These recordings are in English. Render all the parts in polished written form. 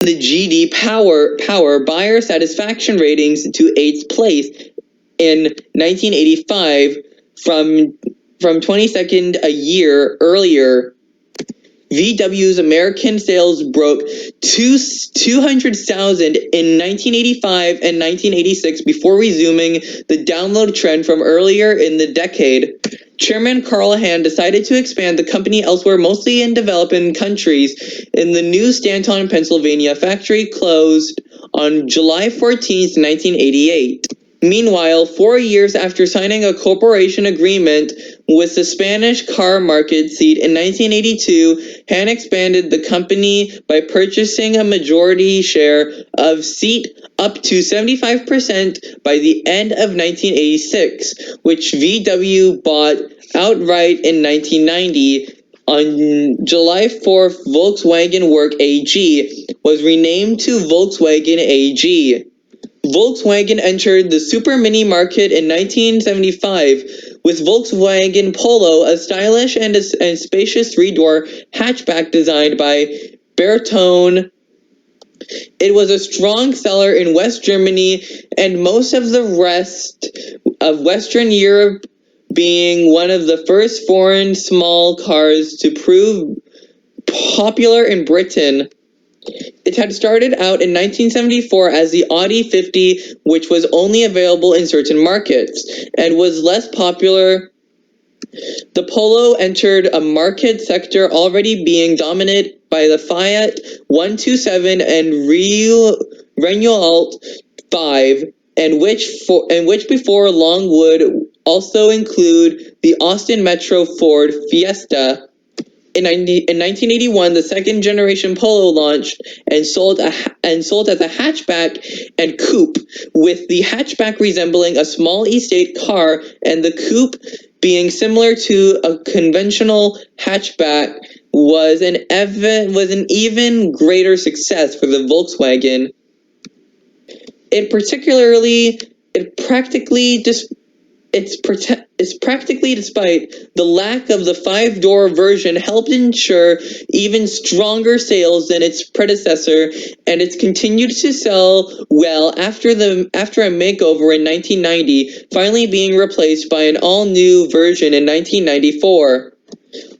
the GD Power buyer satisfaction ratings to 8th place in 1985 from 22nd a year earlier. VW's American sales broke 200,000 in 1985 and 1986 before resuming the download trend from earlier in the decade. Chairman Carl decided to expand the company elsewhere, mostly in developing countries. In the new Stanton, Pennsylvania factory closed on July 14, 1988. Meanwhile, 4 years after signing a cooperation agreement with the Spanish car market seat in 1982, Han expanded the company by purchasing a majority share of seat up to 75% by the end of 1986, which VW bought outright in 1990. On July 4th, Volkswagen Work AG was renamed to Volkswagen AG. Volkswagen entered the super mini market in 1975 with Volkswagen Polo, a stylish and spacious three-door hatchback designed by Bertone. It was a strong seller in West Germany and most of the rest of Western Europe, being one of the first foreign small cars to prove popular in Britain. It had started out in 1974 as the Audi 50, which was only available in certain markets, and was less popular. The Polo entered a market sector already being dominated by the Fiat 127 and Renault 5, and which before long would also include the Austin Metro Ford Fiesta. In 1981, the second generation Polo launched and sold as a hatchback and coupe, with the hatchback resembling a small estate car and the coupe being similar to a conventional hatchback. Was an even greater success for the Volkswagen. It's practically despite the lack of the 5-door version, helped ensure even stronger sales than its predecessor, and it's continued to sell well after a makeover in 1990, finally being replaced by an all-new version in 1994.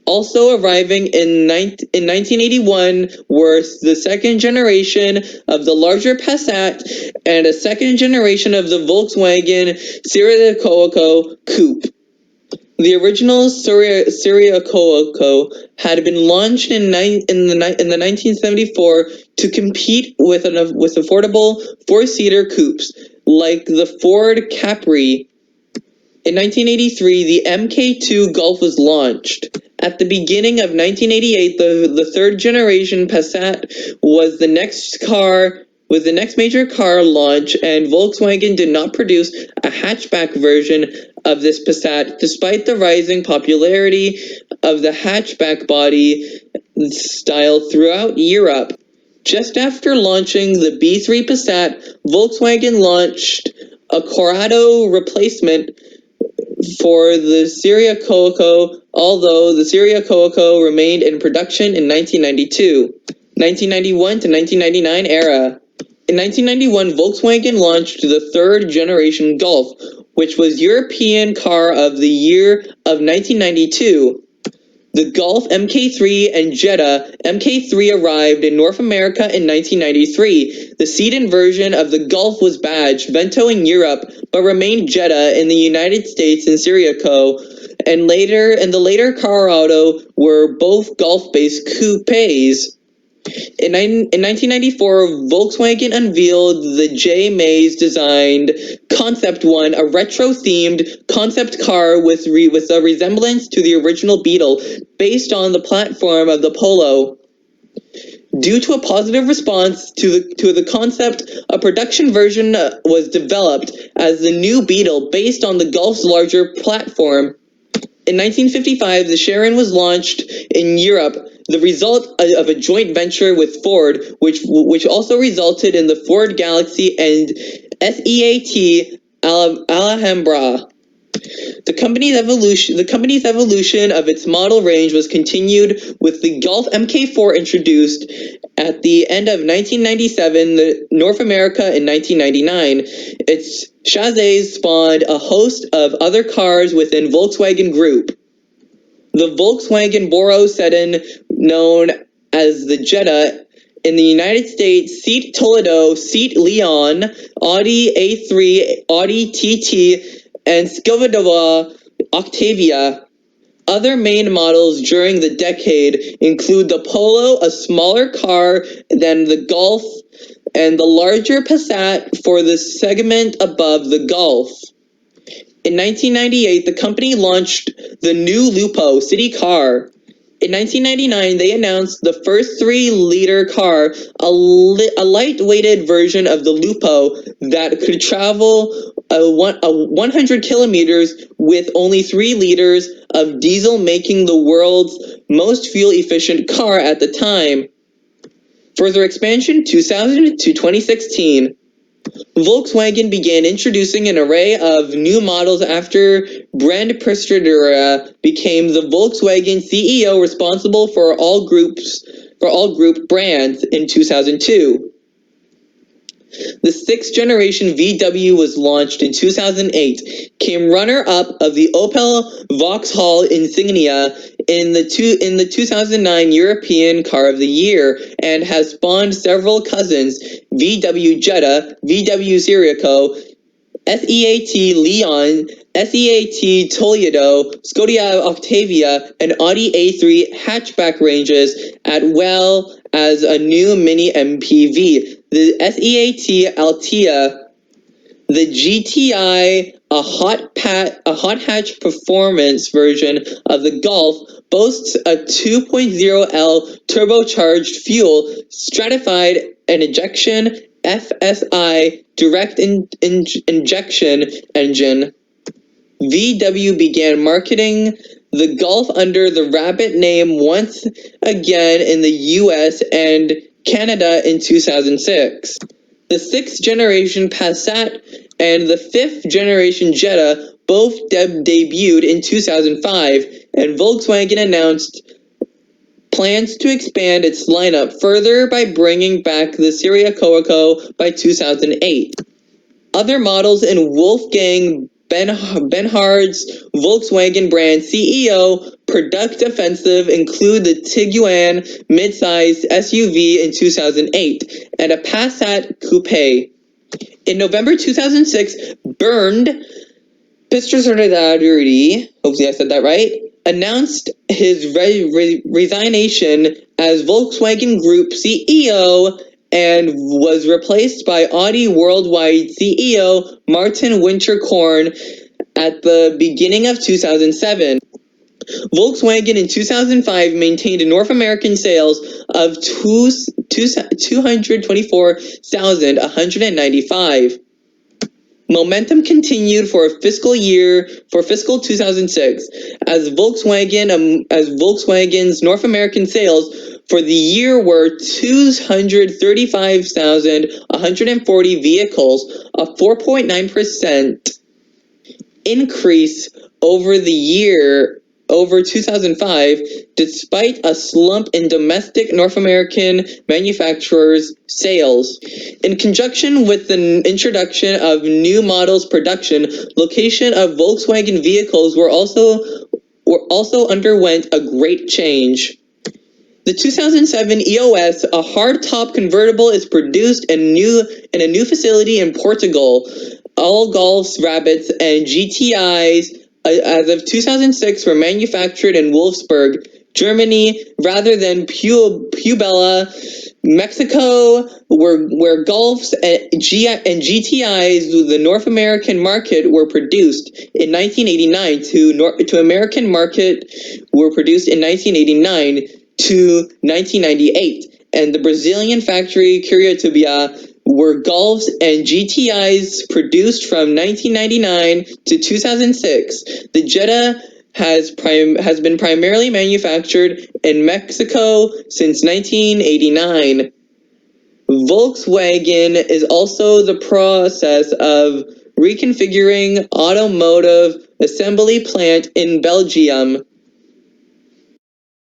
Also arriving in 1981 were the second generation of the larger Passat and a second generation of the Volkswagen Scirocco coupe. The original Scirocco had been launched in 1974 to compete with affordable four-seater coupes like the Ford Capri. In 1983, the Mk2 Golf was launched. At the beginning of 1988, the third generation Passat was the next major car launch, and Volkswagen did not produce a hatchback version of this Passat, despite the rising popularity of the hatchback body style throughout Europe. Just after launching the B3 Passat, Volkswagen launched a Corrado replacement for the Scirocco, although the Scirocco remained in production in 1992. 1991 to 1999 era. In 1991, Volkswagen launched the third generation Golf, which was European Car of the Year of 1992. The Golf Mk3 and Jetta Mk3 arrived in North America in 1993. The sedan version of the Golf was badged Vento in Europe, but remained Jetta in the United States and Scirocco, and the later Corrado were both Golf-based coupes. In 1994, Volkswagen unveiled the J. Mays designed Concept One, a retro-themed concept car with a resemblance to the original Beetle, based on the platform of the Polo. Due to a positive response to the concept, a production version was developed as the new Beetle, based on the Golf's larger platform. In 1955, the Sharon was launched in Europe, the result of a joint venture with Ford, which also resulted in the Ford Galaxy and SEAT Alhambra. The company's evolution of its model range was continued with the Golf MK4 introduced at the end of 1997, North America in 1999. Its chassis spawned a host of other cars within Volkswagen Group. The Volkswagen Boro sedan, known as the Jetta, in the United States, Seat Toledo, Seat Leon, Audi A3, Audi TT, and Skoda Octavia. Other main models during the decade include the Polo, a smaller car than the Golf, and the larger Passat for the segment above the Golf. In 1998, the company launched the new Lupo city car. In 1999, they announced the first 3-liter car, a light-weighted version of the Lupo that could travel 100 kilometers with only 3 liters of diesel, making the world's most fuel-efficient car at the time. Further expansion 2000 to 2016. Volkswagen began introducing an array of new models after Brand Prestera became the Volkswagen CEO responsible for all group brands in 2002. The 6th generation VW was launched in 2008, came runner-up of the Opel Vauxhall Insignia in the 2009 European Car of the Year, and has spawned several cousins: VW Jetta, VW Sirico, SEAT Leon, SEAT Toledo, Skoda Octavia, and Audi A3 hatchback ranges, as well as a new mini MPV, the SEAT Altea. The GTI, a hot hatch performance version of the Golf, boasts a 2.0L turbocharged fuel stratified and injection FSI direct injection engine. VW began marketing the Golf under the Rabbit name once again in the US and Canada in 2006. The 6th generation Passat and the 5th generation Jetta both debuted in 2005, and Volkswagen announced plans to expand its lineup further by bringing back the Sirico by 2008. Other models in Wolfgang Benhard's Volkswagen brand CEO product offensive include the Tiguan midsize SUV in 2008 and a Passat coupe. In November 2006, Bernd Pistradauri, hopefully I said that right, announced his resignation as Volkswagen Group CEO and was replaced by Audi Worldwide CEO Martin Winterkorn at the beginning of 2007. Volkswagen in 2005 maintained North American sales of 224,195. Momentum continued for fiscal 2006 as Volkswagen's North American sales for the year were 235,140 vehicles, a 4.9% increase over 2005, despite a slump in domestic North American manufacturers' sales. In conjunction with the introduction of new models production, location of Volkswagen vehicles were also underwent a great change. The 2007 EOS, a hardtop convertible, is produced in a new facility in Portugal. All Golfs, Rabbits, and GTIs as of 2006 were manufactured in Wolfsburg, Germany, rather than Puebla, Mexico, where Golfs and GTIs, the North American market, were produced in 1989 to American market were produced in 1989 to 1998, and the Brazilian factory Curitiba were Golfs and GTIs produced from 1999 to 2006. The Jetta has been primarily manufactured in Mexico since 1989. Volkswagen is also the process of reconfiguring automotive assembly plant in Belgium